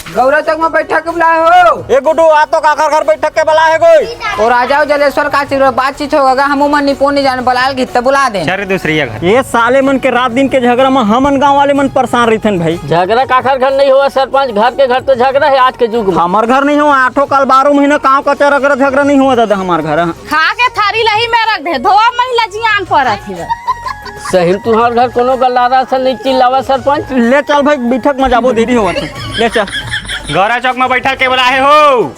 गौरव चौक में बैठक के बुलाए हो? ए गुड्डू आ तो काकर घर बैठक के बुला है कोई। और आ जाओ जलेश्वर का चिर बातचीत होगा हम मन निपो नहीं जाने बुलाए गीत बुला दे। अरे दूसरी घर ये साले मन के रात दिन के झगड़ा में हमन गांव वाले मन परेशान रहते भाई। झगड़ा काकर घर नहीं हुआ सरपंच, घर के घर तो झगड़ा है आज के युग में। हमार घर नहीं हुआ 8 काल 12 महीना गाँव का चरगड़ा झगड़ा नहीं हुआ दादा हमार घर। खा के थारी लही में रख दे धोआ महिला जियान पड़त है। सही तुम्हार घर कोनो गलारा से नहीं चिल्लावा सरपंच। ले चल भाई बैठक में जाबो देरी होगा ले चल। गौरा चौक में बैठक के बुलाए हो?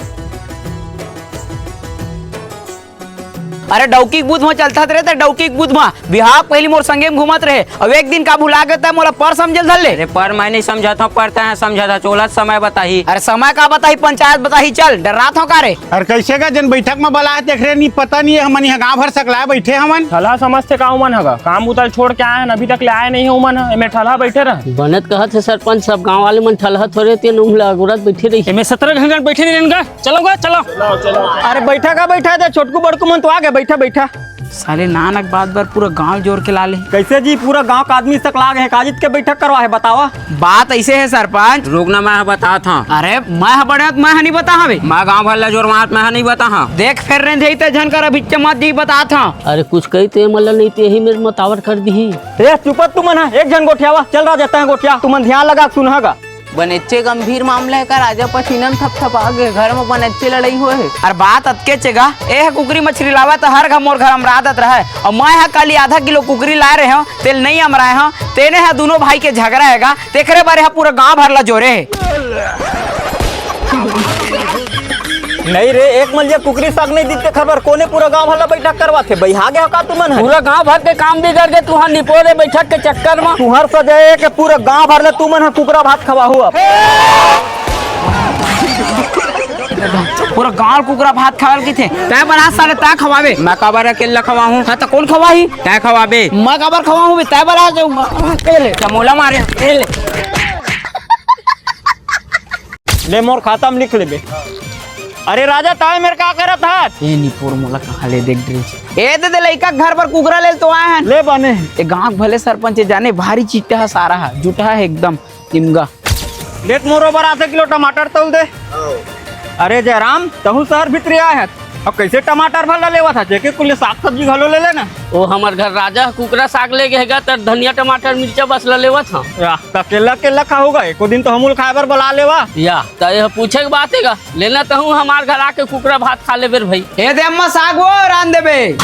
अरे डौकी बूथ में चलता रहे तो डौकी बूथ में बिहार पहली मोर संगे में घूमत रहे। अब एक दिन का भुला गया मोला पर समझल धले। अरे पर मैं नहीं समझा था, पढ़ता है समझा था। चोलत समय बताही। अरे समय का बताही, पंचायत बताही। चल डरा था का रे? अरे कैसे का जन बैठक में बुलाए देख रहे नहीं पता नहीं है हमन यहाँ गाँव भर सकला बैठे हमन। ठला समझते का उमन है काम उतल छोड़ के आए हैं अभी तक ले आए नहीं है उमन है मैं ठला बैठे रहे। बनत कहत है सरपंच सब गांव वाले मन ठलहा थोड़े तीन उंगला गुरत बैठे रही। मैं 17 घंटे बैठे नहीं रहेंगे। चलो चलो। अरे बैठा का बैठा है छोटकू बड़कू मन तो आ गया बैठा बैठा। साले नानक बात बार पूरा गांव जोर के लाले। कैसे जी पूरा गांव का आदमी तक लाग है काजित के बैठक करवा है बतावा। बात ऐसे है सरपंच। रुकना मैं बता था। अरे मैं बड़े मैं नहीं बता हवे। मैं गाँव भर जोर मात मैं नहीं बता हाँ। देख फिर रहे थे झनकर अभी मत दी बता था। अरे कुछ कही तो मतलब नहीं तो यही मेरे मतावर कर दी। चुपत तुमन है एक जन गोठियावा चल रहा जाता है गोठिया तुमन ध्यान लगा सुनहगा। बनेच्चे गंभीर मामला है का राजा पसीनन थप आगे घर में बनेच्चे लड़ाई हुए है। अरे बात अतके चेगा ए कुकरी मछली लावा तो हर घर मोर घर हमरा आदत रहे और मैं है कल आधा किलो कुकरी लाए रहे हो तेल नहीं अमराए हो तेने है दोनों भाई के झगड़ा हैगा तेरे बारे है पूरा गांव भर ला जोरे है। नहीं रे एक मलिया कुकरी साग नहीं दीते खबर कोने पूरा गांव भला बैठक करवा थे बहा गया का तुमन है। पूरा गांव भर के काम बिगड़ गए तुहार निपोरे बैठक के चक्कर में। तुहर सजाए के पूरा गांव भर ले तुमन है कुकरा भात खवा हुआ। पूरा गांव कुकरा भात खावल की थे तय बना साले तय खवावे। मैं कबर अकेला खवा हूँ। हाँ तो कौन खवाही? तय खवाबे। मैं कबर खवाऊं तय बना चमोला मारे ले मोर खाता में लिख ले। अरे राजा ताए मेरे का करत था? ए निपुर मोला कहां ले देख ड्रेस ए दे लइका घर पर कुकरा ले तो आए हैं ले बने ए गांव भले सरपंच जाने भारी चिट्टा है सारा है जुटा है एकदम तिमगा। लेट मोरो बर आधे किलो टमाटर तोल दे। अरे जयराम तहु शहर भीतर आए है अब कैसे टमाटर भला लेवा था जेके कुल साग सब्जी घलो ले लेना। ओ हमार घर राजा कुकरा साग ले गएगा तो धनिया टमाटर मिर्चा बस लेवा था। केला केला खाओगा एको दिन तो हमूल खाए बर बुला लेवा या तो यह पूछे के बात है लेना तो हूँ हमार घर आके कुकरा भात खा ले बेर भाई। ए दे अम्मा साग वो रान देबे।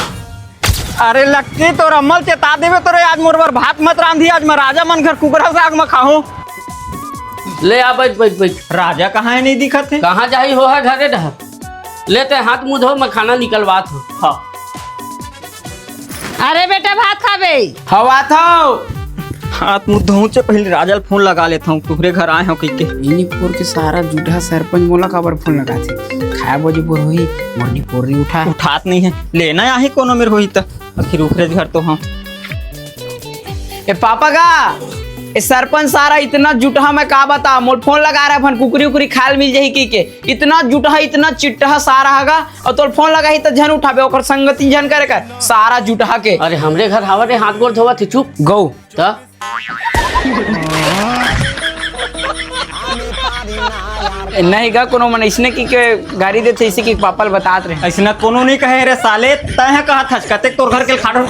अरे लक्की तो अम्मल चेता देवे तो आज मोर बर भात मत रांधी आज मैं राजा मन घर कुकरा साग में खाऊं। ले आ बैठ बैठ बैठ। राजा कहाँ है नहीं दिखत है? कहाँ जाही हो है घरे ढह लेते हाथ मुँह धो मैं खाना निकलवात हूँ। हाँ अरे बेटा भात खाबे हवा था हाथ मुँह धोऊं से पहले राजा फोन लगा लेता हूँ तुहरे घर आए हो कह के। निपुर के सारा जुटा सरपंच मोला काबर फोन लगा थे खाए बजे बोर होई मोरनी पोरी उठात नहीं है लेना आही कोनो मेरे होई त आखिर उखरे घर तो हाँ। ए पापा का ए सरपंच सारा इतना जुटहा में का बता मोर फोन लगा रहा है कुकरी उकरी खाल मिल जाही की के इतना जुटहा इतना चिट्टा सारा हैगा और तोर फोन लगा ही तो झन उठाबे ओकर संगति झन करे कर सारा जुटहा के। अरे हमरे घर हवा रे हाथ गोड़ धोवा थे चुप गौ तो नहीं गा कोनो मन इसने की के गाड़ी देते इसी की पापा बतात रहे ऐसा कोनो नहीं कहे रे साले तय कहा था कते तोर घर के खाड़ो